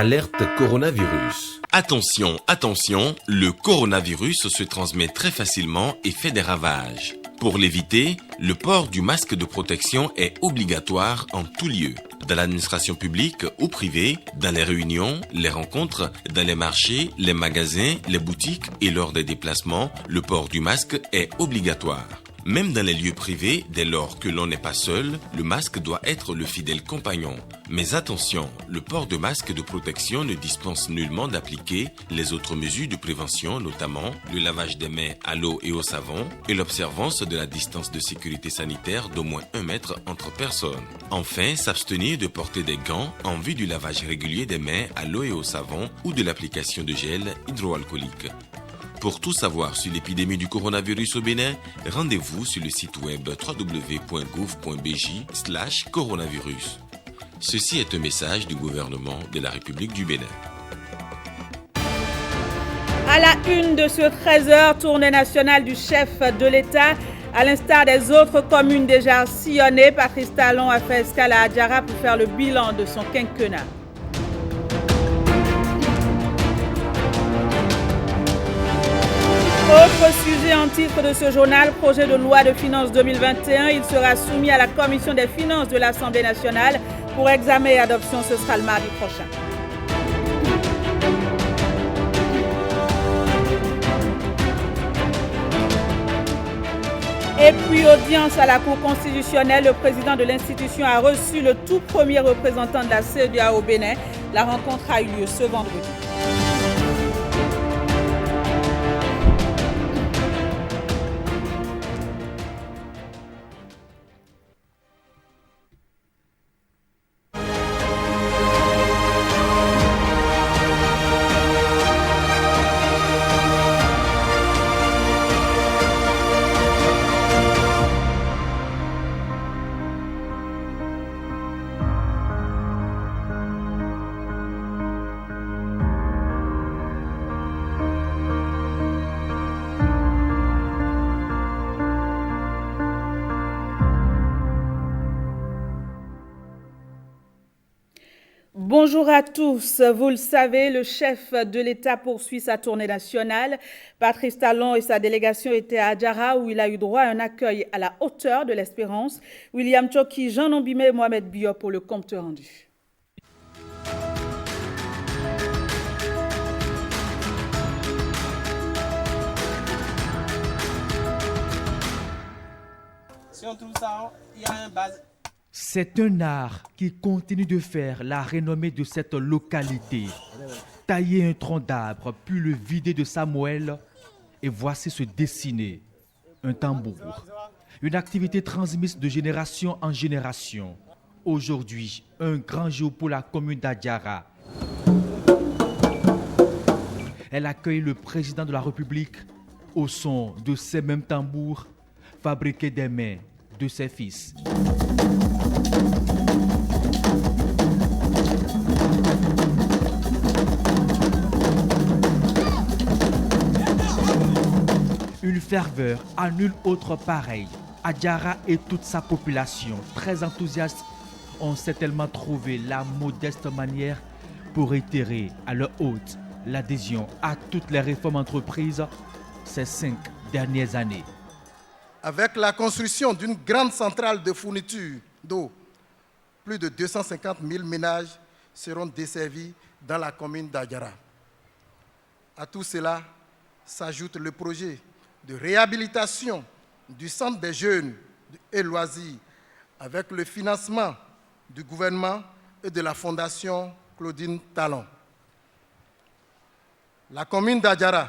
Alerte coronavirus. Attention, attention, le coronavirus se transmet très facilement et fait des ravages. Pour l'éviter, le port du masque de protection est obligatoire en tout lieu. Dans l'administration publique ou privée, dans les réunions, les rencontres, dans les marchés, les magasins, les boutiques et lors des déplacements, le port du masque est obligatoire. Même dans les lieux privés, dès lors que l'on n'est pas seul, le masque doit être le fidèle compagnon. Mais attention, le port de masque de protection ne dispense nullement d'appliquer les autres mesures de prévention, notamment le lavage des mains à l'eau et au savon et l'observance de la distance de sécurité sanitaire d'au moins 1 mètre entre personnes. Enfin, s'abstenir de porter des gants en vue du lavage régulier des mains à l'eau et au savon ou de l'application de gel hydroalcoolique. Pour tout savoir sur l'épidémie du coronavirus au Bénin, rendez-vous sur le site web www.gouv.bj/coronavirus. Ceci est un message du gouvernement de la République du Bénin. À la une de ce 13h, tournée nationale du chef de l'État. À l'instar des autres communes déjà sillonnées, Patrice Talon a fait escale à Adjara pour faire le bilan de son quinquennat. Autre sujet en titre de ce journal, projet de loi de finances 2021. Il sera soumis à la commission des finances de l'Assemblée nationale pour examen et adoption. Ce sera le mardi prochain. Et puis, audience à la Cour constitutionnelle, le président de l'institution a reçu le tout premier représentant de la CEDEAO au Bénin. La rencontre a eu lieu ce vendredi. Bonjour à tous. Vous le savez, le chef de l'État poursuit sa tournée nationale. Patrice Talon et sa délégation étaient à Adjara où il a eu droit à un accueil à la hauteur de l'espérance. William Tchoki, Jean Nombimé et Mohamed Biop pour le compte rendu. Si on trouve ça, il y a un base. C'est un art qui continue de faire la renommée de cette localité. Tailler un tronc d'arbre, puis le vider de sa moelle, et voici se dessiner un tambour. Une activité transmise de génération en génération. Aujourd'hui, un grand jour pour la commune d'Adjara. Elle accueille le président de la République au son de ces mêmes tambours fabriqués des mains de ses fils. Une ferveur à nul autre pareil. Adjara et toute sa population, très enthousiastes, ont certainement trouvé la modeste manière pour réitérer à leur hôte l'adhésion à toutes les réformes entreprises ces 5 dernières années. Avec la construction d'une grande centrale de fourniture d'eau, plus de 250 000 ménages seront desservis dans la commune d'Adjara. À tout cela s'ajoute le projet de réhabilitation du centre des jeunes et loisirs avec le financement du gouvernement et de la fondation Claudine Talon. La commune d'Adjara,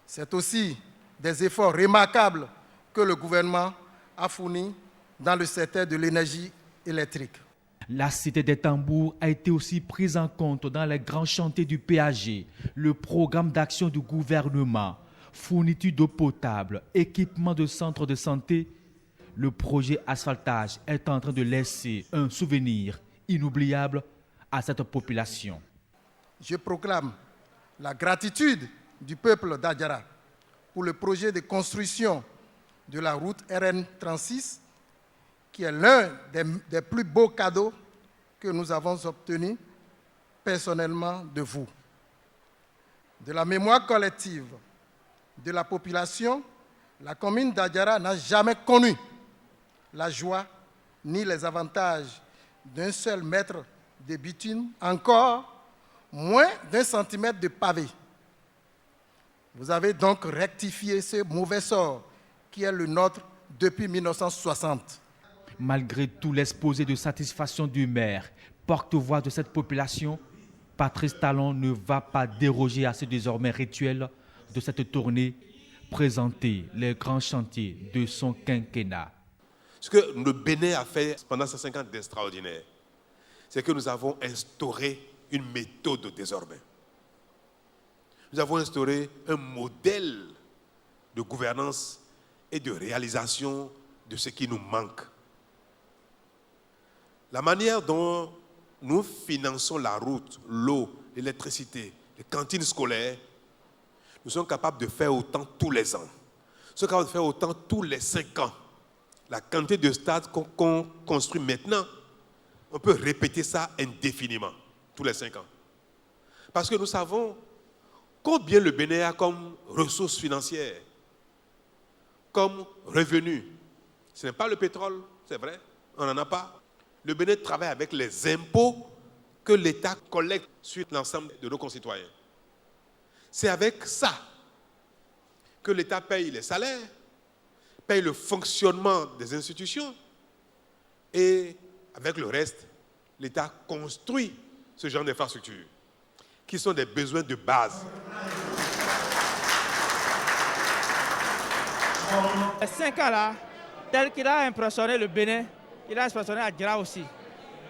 c'est aussi des efforts remarquables que le gouvernement a fournis dans le secteur de l'énergie électrique. La cité des tambours a été aussi prise en compte dans les grands chantiers du PAG, le programme d'action du gouvernement, fourniture d'eau potable, équipement de centres de santé. Le projet asphaltage est en train de laisser un souvenir inoubliable à cette population. Je proclame la gratitude du peuple d'Adjara pour le projet de construction de la route RN 36, qui est l'un des plus beaux cadeaux que nous avons obtenus personnellement de vous. De la mémoire collective de la population, la commune d'Adjara n'a jamais connu la joie ni les avantages d'un seul mètre de bitume, encore moins d'un centimètre de pavé. Vous avez donc rectifié ce mauvais sort qui est le nôtre depuis 1960. Malgré tout l'exposé de satisfaction du maire, porte-voix de cette population, Patrice Talon ne va pas déroger à ce désormais rituel de cette tournée, présenter les grands chantiers de son quinquennat. Ce que le Bénin a fait pendant ces 5 ans d'extraordinaire, c'est que nous avons instauré une méthode désormais. Nous avons instauré un modèle de gouvernance et de réalisation de ce qui nous manque. La manière dont nous finançons la route, l'eau, l'électricité, les cantines scolaires, nous sommes capables de faire autant tous les ans. Nous sommes capables de faire autant tous les 5 ans. La quantité de stades qu'on construit maintenant, on peut répéter ça indéfiniment, tous les 5 ans. Parce que nous savons combien le Bénin a comme ressources financières, comme revenus. Ce n'est pas le pétrole, c'est vrai, on n'en a pas. Le Bénin travaille avec les impôts que l'État collecte sur l'ensemble de nos concitoyens. C'est avec ça que l'État paye les salaires, paye le fonctionnement des institutions et avec le reste, l'État construit ce genre d'infrastructures qui sont des besoins de base. Les 5 ans là, tel qu'il a impressionné le Bénin, il a impressionné Adjara aussi.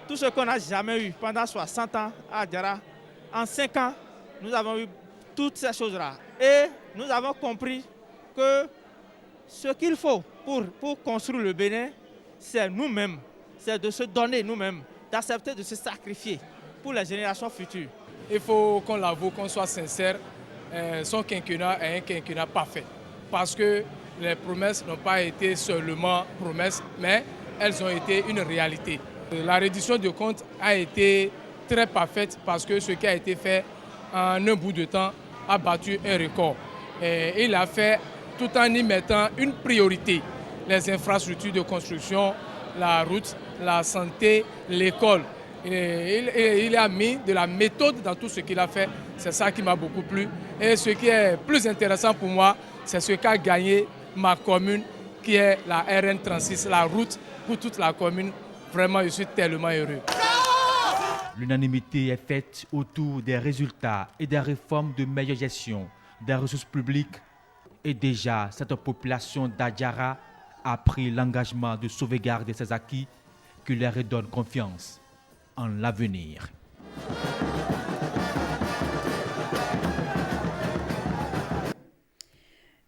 Tout ce qu'on n'a jamais eu pendant 60 ans à Adjara, en 5 ans, nous avons eu toutes ces choses-là. Et nous avons compris que ce qu'il faut pour construire le Bénin, c'est nous-mêmes, c'est de se donner nous-mêmes, d'accepter de se sacrifier pour les générations futures. Il faut qu'on l'avoue, qu'on soit sincère, son quinquennat est un quinquennat parfait. Parce que les promesses n'ont pas été seulement promesses, mais elles ont été une réalité. La reddition de comptes a été très parfaite parce que ce qui a été fait en un bout de temps a battu un record. Et il a fait tout en y mettant une priorité. Les infrastructures de construction, la route, la santé, l'école. Il a mis de la méthode dans tout ce qu'il a fait. C'est ça qui m'a beaucoup plu. Et ce qui est plus intéressant pour moi, c'est ce qu'a gagné ma commune, qui est la RN36, la route pour toute la commune. Vraiment, je suis tellement heureux. L'unanimité est faite autour des résultats et des réformes de meilleure gestion des ressources publiques. Et déjà, cette population d'Adjara a pris l'engagement de sauvegarder ses acquis qui leur redonne confiance en l'avenir.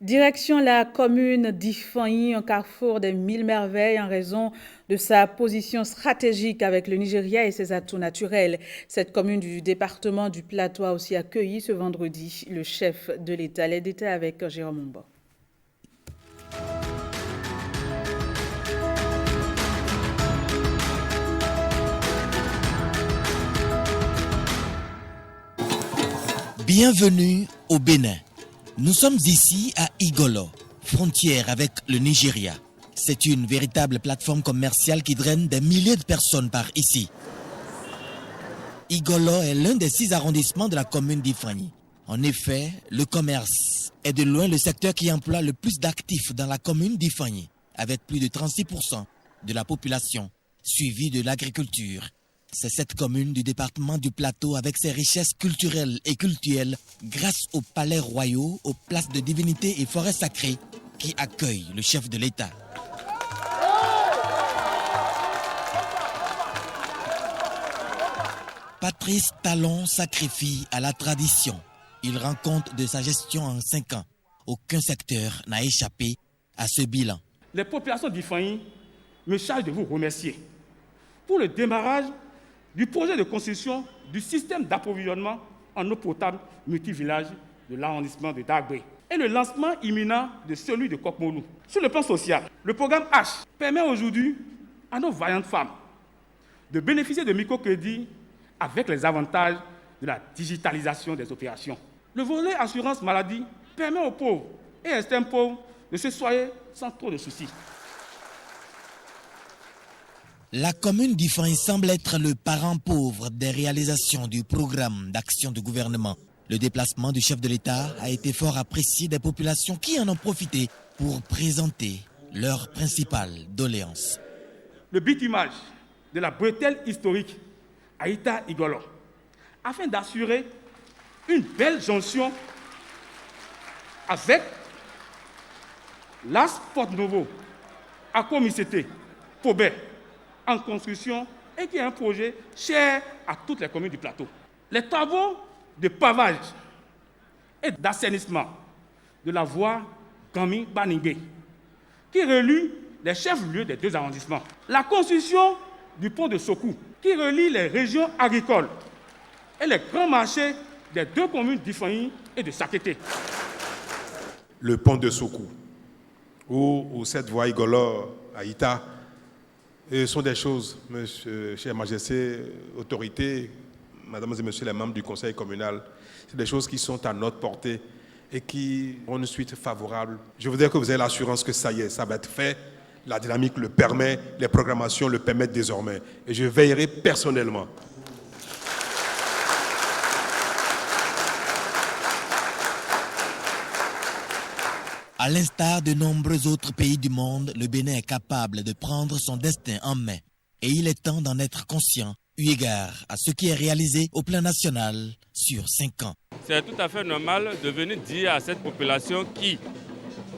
Direction la commune d'Ifeanyi, un carrefour des 1000 merveilles en raison de sa position stratégique avec le Nigeria et ses atouts naturels. Cette commune du département du Plateau a aussi accueilli ce vendredi le chef de l'État. Les détails avec Jérôme Mbo. Bienvenue au Bénin. Nous sommes ici à Igolo, frontière avec le Nigeria. C'est une véritable plateforme commerciale qui draine des milliers de personnes par ici. Igolo est l'un des 6 arrondissements de la commune d'Ifeanyi. En effet, le commerce est de loin le secteur qui emploie le plus d'actifs dans la commune d'Ifeanyi, avec plus de 36% de la population, suivi de l'agriculture. C'est cette commune du département du Plateau avec ses richesses culturelles et cultuelles grâce aux palais royaux, aux places de divinité et forêts sacrées qui accueille le chef de l'État. Patrice Talon sacrifie à la tradition. Il rend compte de sa gestion en 5 ans. Aucun secteur n'a échappé à ce bilan. Les populations d'Ifeanyi me chargent de vous remercier pour le démarrage du projet de construction du système d'approvisionnement en eau potable multivillage de l'arrondissement de Dagbé et le lancement imminent de celui de Kokmonou. Sur le plan social, le programme H permet aujourd'hui à nos vaillantes femmes de bénéficier de microcrédits avec les avantages de la digitalisation des opérations. Le volet assurance maladie permet aux pauvres et extrêmes pauvres de se soigner sans trop de soucis. La commune d'Ifany semble être le parent pauvre des réalisations du programme d'action du gouvernement. Le déplacement du chef de l'État a été fort apprécié des populations qui en ont profité pour présenter leurs principales doléances. Le bitumage de la bretelle historique Aïta-Igolo, afin d'assurer une belle jonction avec l'As Porte-Novo, Akomisete, Pobé, en construction et qui est un projet cher à toutes les communes du plateau. Les travaux de pavage et d'assainissement de la voie Kami-Baningé, qui relie les chefs-lieux des deux arrondissements. La construction du pont de Sokou, qui relie les régions agricoles et les grands marchés des deux communes d'Ifany et de Sakété. Le pont de Sokou, ou cette voie Igolo à Ita, sont des choses, monsieur, chère Majesté, autorité, mesdames et messieurs les membres du conseil communal, c'est des choses qui sont à notre portée et qui ont une suite favorable. Je voudrais que vous ayez l'assurance que ça y est, ça va être fait. La dynamique le permet, les programmations le permettent désormais. Et je veillerai personnellement. À l'instar de nombreux autres pays du monde, le Bénin est capable de prendre son destin en main. Et il est temps d'en être conscient, eu égard à ce qui est réalisé au plan national sur 5 ans. C'est tout à fait normal de venir dire à cette population qui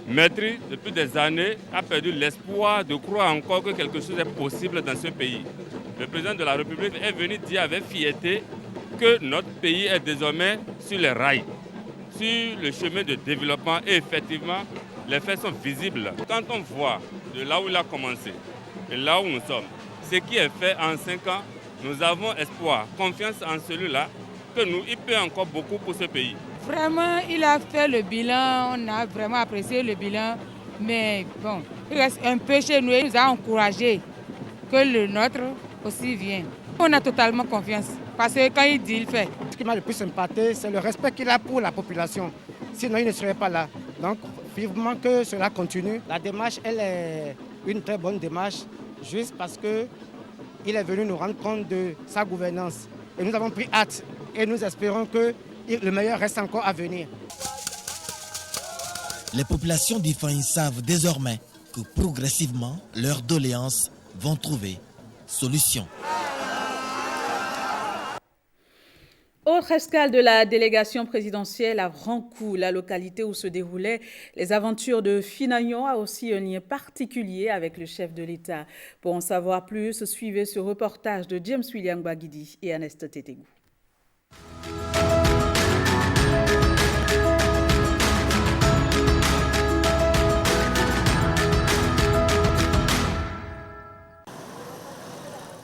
maîtrise depuis des années, a perdu l'espoir de croire encore que quelque chose est possible dans ce pays. Le président de la République est venu dire avec fierté que notre pays est désormais sur les rails, sur le chemin de développement et effectivement, les faits sont visibles. Quand on voit de là où il a commencé et là où nous sommes, ce qui est fait en 5 ans, nous avons espoir, confiance en celui-là, que nous, il peut encore beaucoup pour ce pays. Vraiment, il a fait le bilan, on a vraiment apprécié le bilan, mais bon, il reste un peu chez nous, il nous a encouragé que le nôtre aussi vienne. On a totalement confiance, parce que quand il dit, il fait. Ce qui m'a le plus sympathique, c'est le respect qu'il a pour la population, sinon il ne serait pas là. Donc, vivement que cela continue. La démarche, elle est une très bonne démarche, juste parce qu'il est venu nous rendre compte de sa gouvernance. Et nous avons pris hâte, et nous espérons que le meilleur reste encore à venir. Les populations d'Ifany savent désormais que progressivement, leurs doléances vont trouver solution. Autre escale de la délégation présidentielle à Vrancou, la localité où se déroulaient les aventures de Finagnon, a aussi un lien particulier avec le chef de l'État. Pour en savoir plus, suivez ce reportage de James William Baguidi et Ernest Tétégou.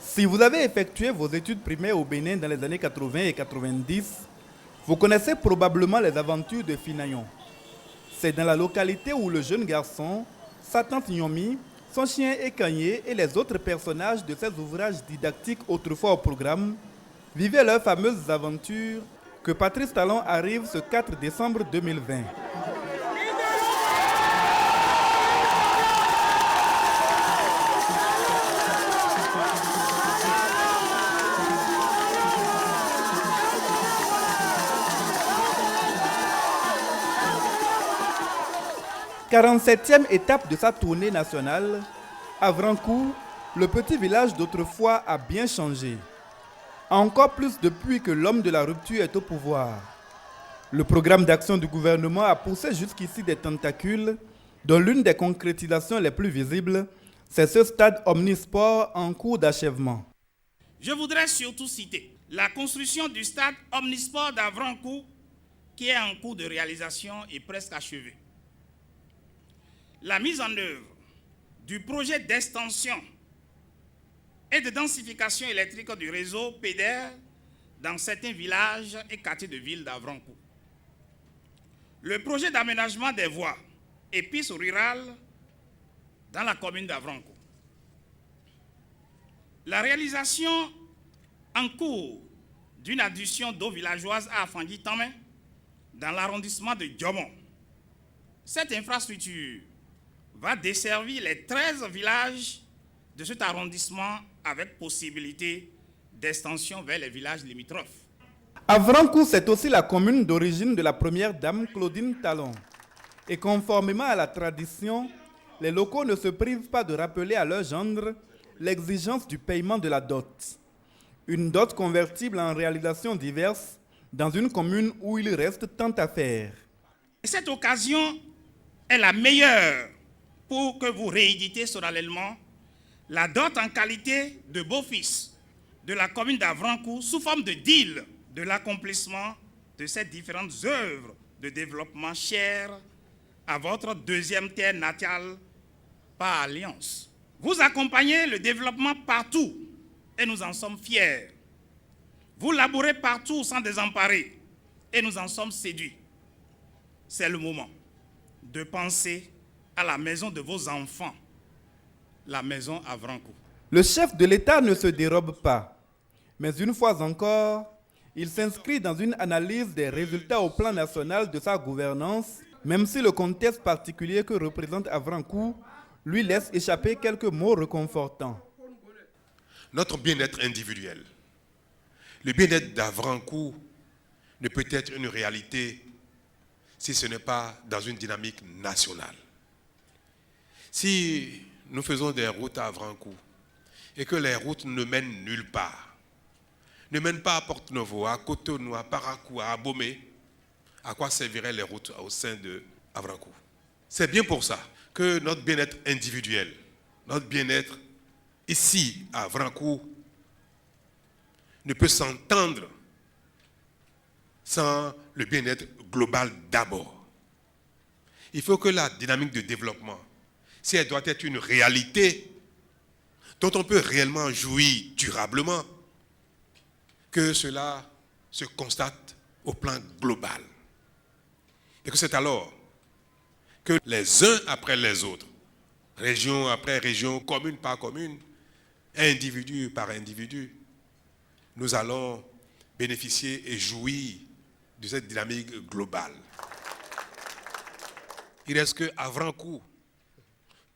Si vous avez effectué vos études primaires au Bénin dans les années 80 et 90, vous connaissez probablement les aventures de Finagnon. C'est dans la localité où le jeune garçon, sa tante Nyomi, son chien Ekanye et les autres personnages de ces ouvrages didactiques autrefois au programme vivaient leurs fameuses aventures que Patrice Talon arrive ce 4 décembre 2020. « 47e étape de sa tournée nationale, à Vrancou, le petit village d'autrefois a bien changé. Encore plus depuis que l'homme de la rupture est au pouvoir. Le programme d'action du gouvernement a poussé jusqu'ici des tentacules, dont l'une des concrétisations les plus visibles, c'est ce stade omnisport en cours d'achèvement. Je voudrais surtout citer la construction du stade omnisport d'Avrancou, qui est en cours de réalisation et presque achevé. La mise en œuvre du projet d'extension et de densification électrique du réseau PEDER dans certains villages et quartiers de ville d'Avrancou. Le projet d'aménagement des voies et pistes rurales dans la commune d'Avrancou. La réalisation en cours d'une adduction d'eau villageoise à Afangui-Tamé, dans l'arrondissement de Diomon. Cette infrastructure va desservir les 13 villages de cet arrondissement avec possibilité d'extension vers les villages limitrophes. Avrancourt, c'est aussi la commune d'origine de la première dame Claudine Talon. Et conformément à la tradition, les locaux ne se privent pas de rappeler à leur gendre l'exigence du paiement de la dot. Une dot convertible en réalisations diverses dans une commune où il reste tant à faire. Et cette occasion est la meilleure pour que vous rééditez solennellement la dot en qualité de beau-fils de la commune d'Avrancourt sous forme de deal de l'accomplissement de ces différentes œuvres de développement chères à votre deuxième terre natale par alliance. Vous accompagnez le développement partout et nous en sommes fiers. Vous labourez partout sans désemparer et nous en sommes séduits. C'est le moment de penser à la maison de vos enfants, la maison Avrancourt. Le chef de l'État ne se dérobe pas, mais une fois encore, il s'inscrit dans une analyse des résultats au plan national de sa gouvernance, même si le contexte particulier que représente Avrancourt lui laisse échapper quelques mots réconfortants. Notre bien-être individuel, le bien-être d'Avrancourt ne peut être une réalité si ce n'est pas dans une dynamique nationale. Si nous faisons des routes à Avrancourt et que les routes ne mènent nulle part, ne mènent pas à Porte-Novo, à Cotonou, à Parakou, à Abomey, à quoi serviraient les routes au sein de Avrancourt? C'est bien pour ça que notre bien-être individuel, notre bien-être ici à Avrancourt ne peut s'entendre sans le bien-être global d'abord. Il faut que la dynamique de développement, si elle doit être une réalité dont on peut réellement jouir durablement, que cela se constate au plan global. Et que c'est alors que les uns après les autres, région après région, commune par commune, individu par individu, nous allons bénéficier et jouir de cette dynamique globale. Il reste que Avrancourt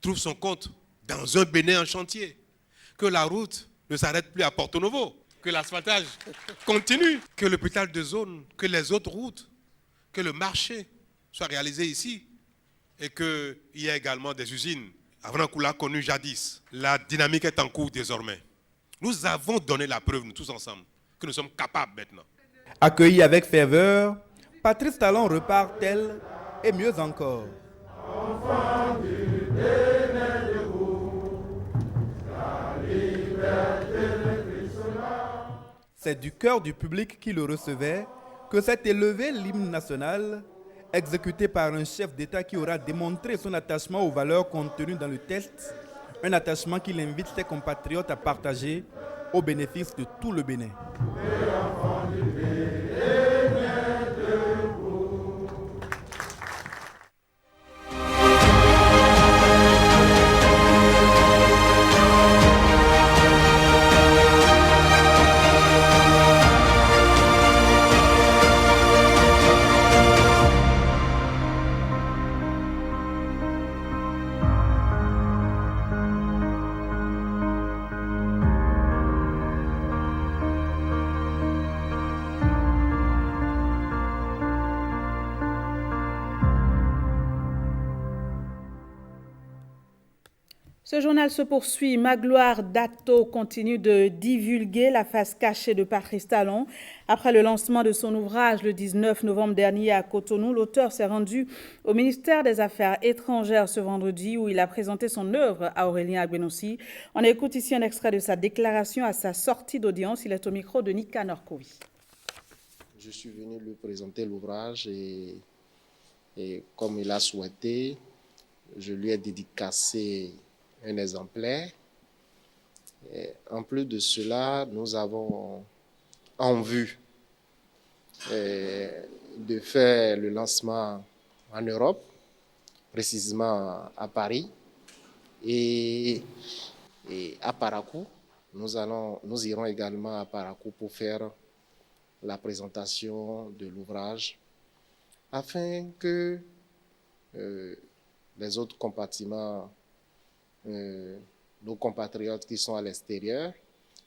trouve son compte dans un Bénin en chantier, que la route ne s'arrête plus à Porto-Novo, que l'asphaltage continue, que l'hôpital de zone, que les autres routes, que le marché soit réalisé ici et qu'il y ait également des usines. Avrancourt l'a connu jadis. La dynamique est en cours désormais. Nous avons donné la preuve, nous tous ensemble, que nous sommes capables maintenant. Accueilli avec ferveur, Patrice Talon repart tel et mieux encore. Enfant du Bénin debout, la liberté c'est du cœur du public qui le recevait que s'est élevé l'hymne national, exécuté par un chef d'État qui aura démontré son attachement aux valeurs contenues dans le texte, un attachement qu'il invite ses compatriotes à partager au bénéfice de tout le Bénin. Ce journal se poursuit. Magloire Dato continue de divulguer la face cachée de Patrice Talon. Après le lancement de son ouvrage le 19 novembre dernier à Cotonou, l'auteur s'est rendu au ministère des Affaires étrangères ce vendredi où il a présenté son œuvre à Aurélien Agbenossi. On écoute ici un extrait de sa déclaration à sa sortie d'audience. Il est au micro de Nika Norkovi. Je suis venu lui présenter l'ouvrage et comme il a souhaité, je lui ai dédicacé un exemplaire. Et en plus de cela, nous avons en vue de faire le lancement en Europe, précisément à Paris et à Parakou. Nous irons également à Parakou pour faire la présentation de l'ouvrage afin que les autres compartiments, nos compatriotes qui sont à l'extérieur,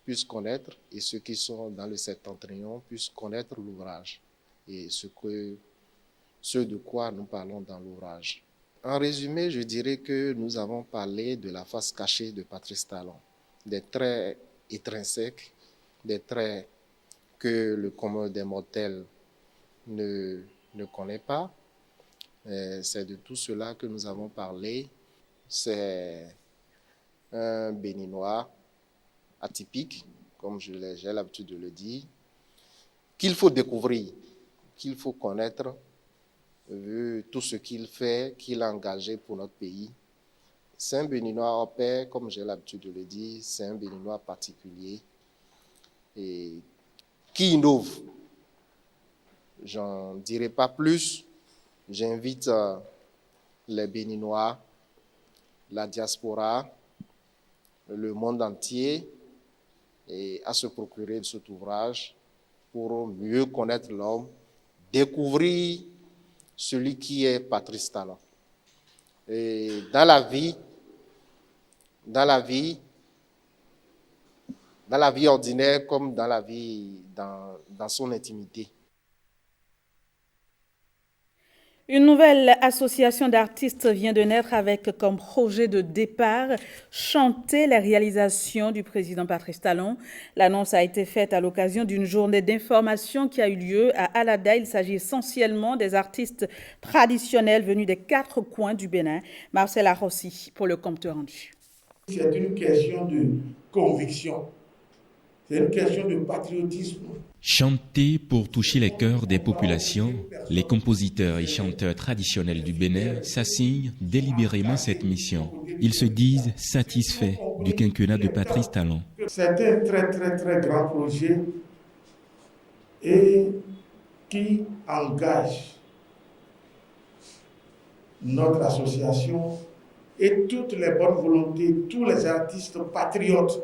puissent connaître et ceux qui sont dans le septentrion puissent connaître l'ouvrage et ce de quoi nous parlons dans l'ouvrage. En résumé, je dirais que nous avons parlé de la face cachée de Patrice Talon, des traits intrinsèques, des traits que le commun des mortels ne connaît pas. C'est de tout cela que nous avons parlé. C'est un Béninois atypique, comme j'ai l'habitude de le dire, qu'il faut découvrir, qu'il faut connaître, vu tout ce qu'il fait, qu'il a engagé pour notre pays. C'est un Béninois hors pair, comme j'ai l'habitude de le dire, c'est un Béninois particulier et qui innove. J'en dirai pas plus. J'invite les Béninois, la diaspora, le monde entier et à se procurer de cet ouvrage pour mieux connaître l'homme, découvrir celui qui est Patrice Talon. Et dans la vie ordinaire comme dans la vie, dans son intimité. Une nouvelle association d'artistes vient de naître avec comme projet de départ chanter les réalisations du président Patrice Talon. L'annonce a été faite à l'occasion d'une journée d'information qui a eu lieu à Alada. Il s'agit essentiellement des artistes traditionnels venus des 4 coins du Bénin. Marcel Arossi pour le compte rendu. C'est une question de conviction, c'est une question de patriotisme. Chanter pour toucher les cœurs des populations, les compositeurs et chanteurs traditionnels du Bénin s'assignent délibérément cette mission. Ils se disent satisfaits du quinquennat de Patrice Talon. C'est un très grand projet et qui engage notre association et toutes les bonnes volontés, tous les artistes patriotes,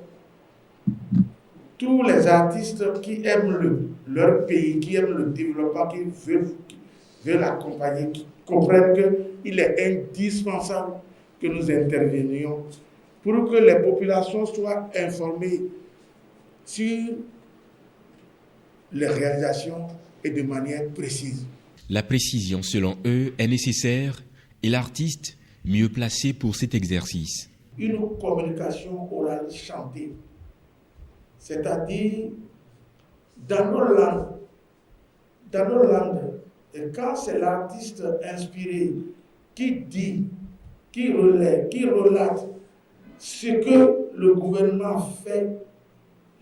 tous les artistes qui aiment leur pays, qui aiment le développement, qui veulent l'accompagner, qui comprennent qu'il est indispensable que nous intervenions pour que les populations soient informées sur les réalisations et de manière précise. La précision, selon eux, est nécessaire et l'artiste mieux placé pour cet exercice. Une communication orale chantée, c'est-à-dire dans nos langues. Et quand c'est l'artiste inspiré qui dit, qui relaie, qui relate ce que le gouvernement fait,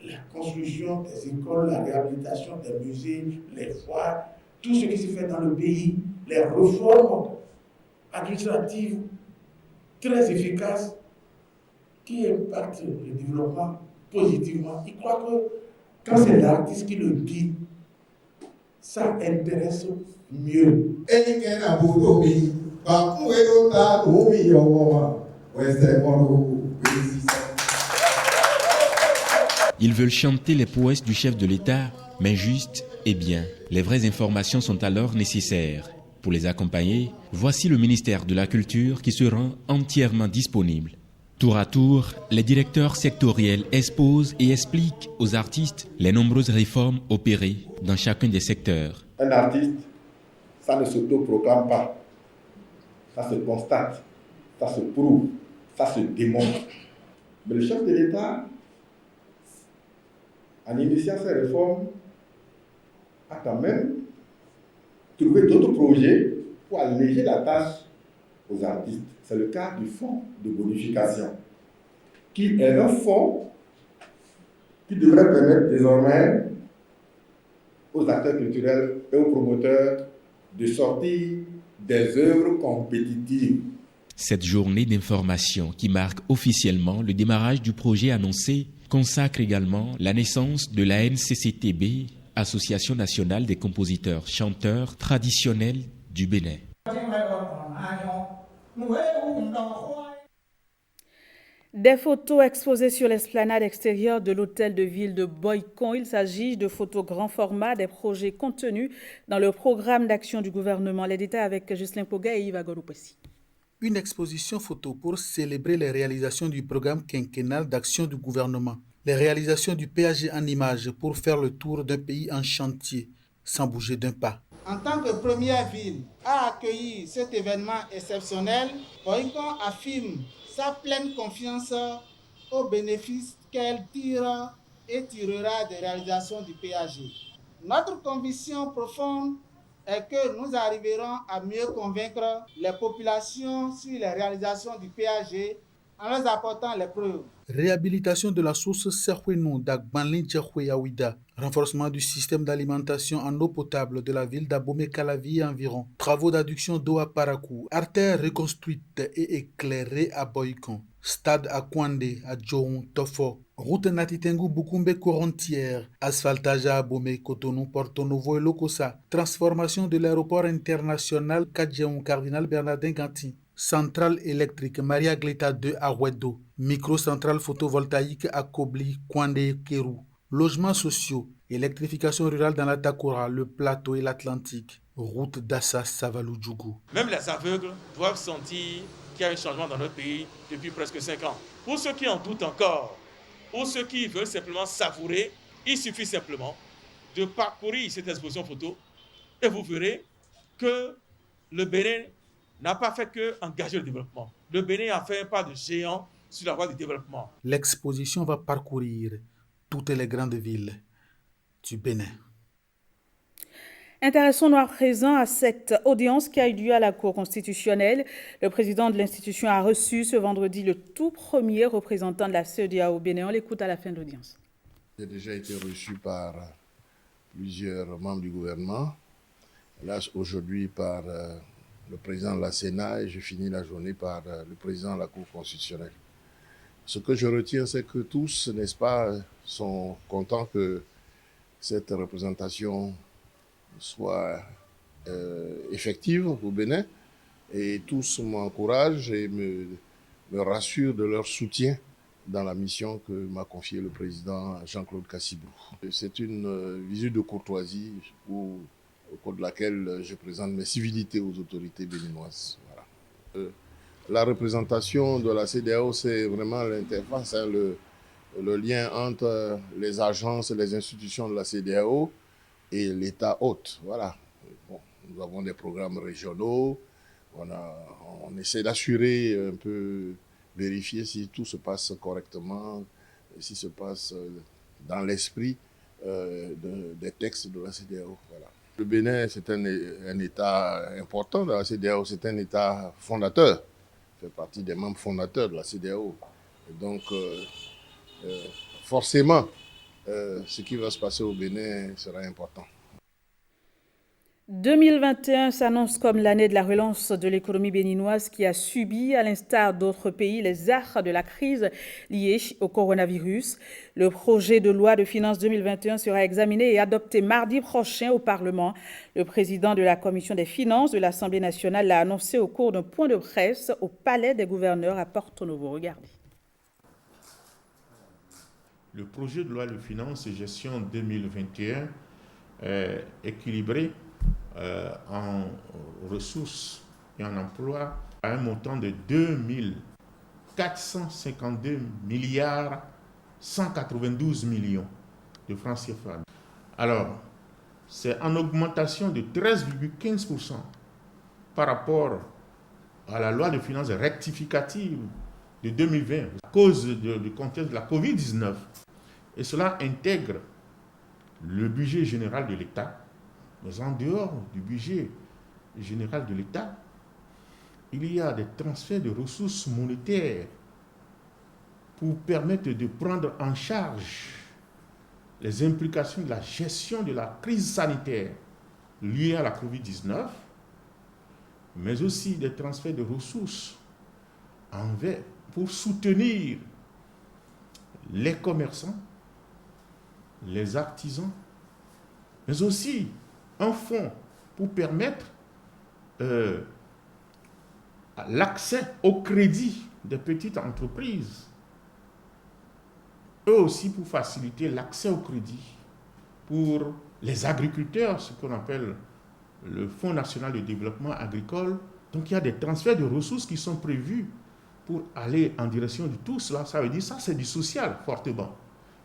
la construction des écoles, la réhabilitation des musées, les voies, tout ce qui se fait dans le pays, les réformes administratives très efficaces qui impactent le développement positivement. Il croit que quand c'est l'artiste qui le dit, ça intéresse mieux. Ils veulent chanter les prouesses du chef de l'État, mais juste et bien. Les vraies informations sont alors nécessaires. Pour les accompagner, voici le ministère de la Culture qui se rend entièrement disponible. Tour à tour, les directeurs sectoriels exposent et expliquent aux artistes les nombreuses réformes opérées dans chacun des secteurs. Un artiste, ça ne s'auto-proclame pas. Ça se constate, ça se prouve, ça se démontre. Mais le chef de l'État, en initiant ces réformes, a quand même trouvé d'autres projets pour alléger la tâche aux artistes. C'est le cas du fonds de bonification, qui est un fonds qui devrait permettre désormais aux acteurs culturels et aux promoteurs de sortir des œuvres compétitives. Cette journée d'information qui marque officiellement le démarrage du projet annoncé consacre également la naissance de la NCCTB, Association nationale des compositeurs chanteurs traditionnels du Bénin. Des photos exposées sur l'esplanade extérieure de l'hôtel de ville de Boycon. Il s'agit de photos grand format des projets contenus dans le programme d'action du gouvernement. Les détails avec Jocelyn Poga et Yves Agoropessi. Une exposition photo pour célébrer les réalisations du programme quinquennal d'action du gouvernement. Les réalisations du PAG en images pour faire le tour d'un pays en chantier, sans bouger d'un pas. En tant que première ville à accueillir cet événement exceptionnel, Boycon affirme sa pleine confiance aux bénéfices qu'elle tire et tirera des réalisations du PAG. Notre conviction profonde est que nous arriverons à mieux convaincre les populations sur les réalisations du PAG en leur apportant les preuves. Réhabilitation de la source Serhueno d'Agbanlin Djahouéaouida. Renforcement du système d'alimentation en eau potable de la ville d'Abomey-Calavi et environ. Travaux d'adduction d'eau à Parakou. Artère reconstruite et éclairée à Boycon. Stade à Kwandé, à Djohon, Tofo. Route Natitengu Bukumbe Corontière. Asphaltage à Abomey, Cotonou, Porto Novo et Lokosa. Transformation de l'aéroport international Kadjeon Cardinal Bernardin Ganti. Centrale électrique Maria Gleta 2 à Wedo. Microcentrale photovoltaïque à Kobli, Kwandé, Kéru. Logements sociaux, électrification rurale dans la Takora, le plateau et l'Atlantique. Route d'Assas, Savalou-Djougou. Même les aveugles doivent sentir qu'il y a un changement dans notre pays depuis presque 5 ans. Pour ceux qui en doutent encore, pour ceux qui veulent simplement savourer, il suffit simplement de parcourir cette exposition photo et vous verrez que le Bénin n'a pas fait qu'engager le développement. Le Bénin a fait un pas de géant sur la voie du développement. L'exposition va parcourir toutes les grandes villes du Bénin. Intéressons-nous à présent à cette audience qui a eu lieu à la Cour constitutionnelle. Le président de l'institution a reçu ce vendredi le tout premier représentant de la CEDEAO au Bénin. On l'écoute à la fin de l'audience. J'ai déjà été reçu par plusieurs membres du gouvernement. Là, aujourd'hui, par le président de la Sénat et je finis la journée par le président de la Cour constitutionnelle. Ce que je retiens, c'est que tous, n'est-ce pas, sont contents que cette représentation soit effective au Bénin et tous m'encouragent et me rassurent de leur soutien dans la mission que m'a confiée le président Jean-Claude Kassibou. C'est une visite de courtoisie au cours de laquelle je présente mes civilités aux autorités béninoises. Voilà. La représentation de la CEDEAO, c'est vraiment l'interface, hein, le lien entre les agences et les institutions de la CEDEAO et l'État hôte. Voilà. Bon, nous avons des programmes régionaux, on essaie d'assurer un peu, vérifier si tout se passe correctement, si se passe dans l'esprit des textes de la CEDEAO. Voilà. Le Bénin, c'est un État important dans la CEDEAO, c'est un État fondateur, fait partie des membres fondateurs de la CEDEAO. Et donc, forcément, ce qui va se passer au Bénin sera important. 2021 s'annonce comme l'année de la relance de l'économie béninoise qui a subi, à l'instar d'autres pays, les affres de la crise liée au coronavirus. Le projet de loi de finances 2021 sera examiné et adopté mardi prochain au Parlement. Le président de la Commission des finances de l'Assemblée nationale l'a annoncé au cours d'un point de presse au Palais des gouverneurs à Porto Novo. Regardez. Le projet de loi de finances et gestion 2021 est équilibré en ressources et en emploi à un montant de 2 452 milliards 192 millions de francs CFA. Alors, c'est en augmentation de 13,15% par rapport à la loi de finances rectificative de 2020 à cause du contexte de la Covid-19. Et cela intègre le budget général de l'État. Mais en dehors du budget général de l'État, il y a des transferts de ressources monétaires pour permettre de prendre en charge les implications de la gestion de la crise sanitaire liée à la Covid-19, mais aussi des transferts de ressources pour soutenir les commerçants, les artisans, mais aussi un fonds pour permettre l'accès au crédit des petites entreprises eux aussi pour faciliter l'accès au crédit pour les agriculteurs, ce qu'on appelle le Fonds national de développement agricole. Donc il y a des transferts de ressources qui sont prévus pour aller en direction de tout cela. Ça veut dire ça, c'est du social, fortement.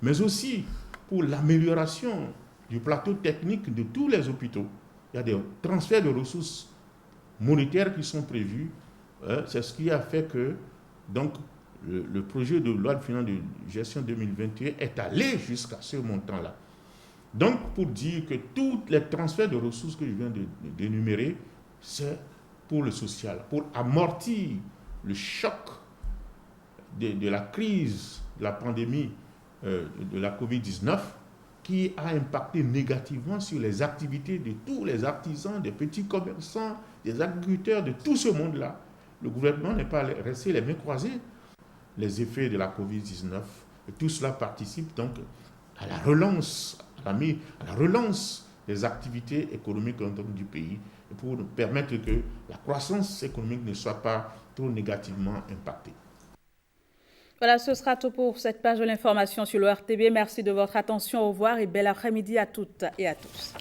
Mais aussi pour l'amélioration du plateau technique de tous les hôpitaux. Il y a des transferts de ressources monétaires qui sont prévus. C'est ce qui a fait que donc, le projet de loi de finances de gestion 2021 est allé jusqu'à ce montant-là. Donc, pour dire que tous les transferts de ressources que je viens d'énumérer, c'est pour le social, pour amortir le choc de la crise, de la pandémie de la COVID-19, qui a impacté négativement sur les activités de tous les artisans, des petits commerçants, des agriculteurs, de tout ce monde-là. Le gouvernement n'est pas resté les mains croisées. Les effets de la COVID-19, et tout cela participe donc à la relance, à la relance des activités économiques du pays, pour permettre que la croissance économique ne soit pas trop négativement impactée. Voilà, ce sera tout pour cette page de l'information sur le RTB. Merci de votre attention. Au revoir et bel après-midi à toutes et à tous.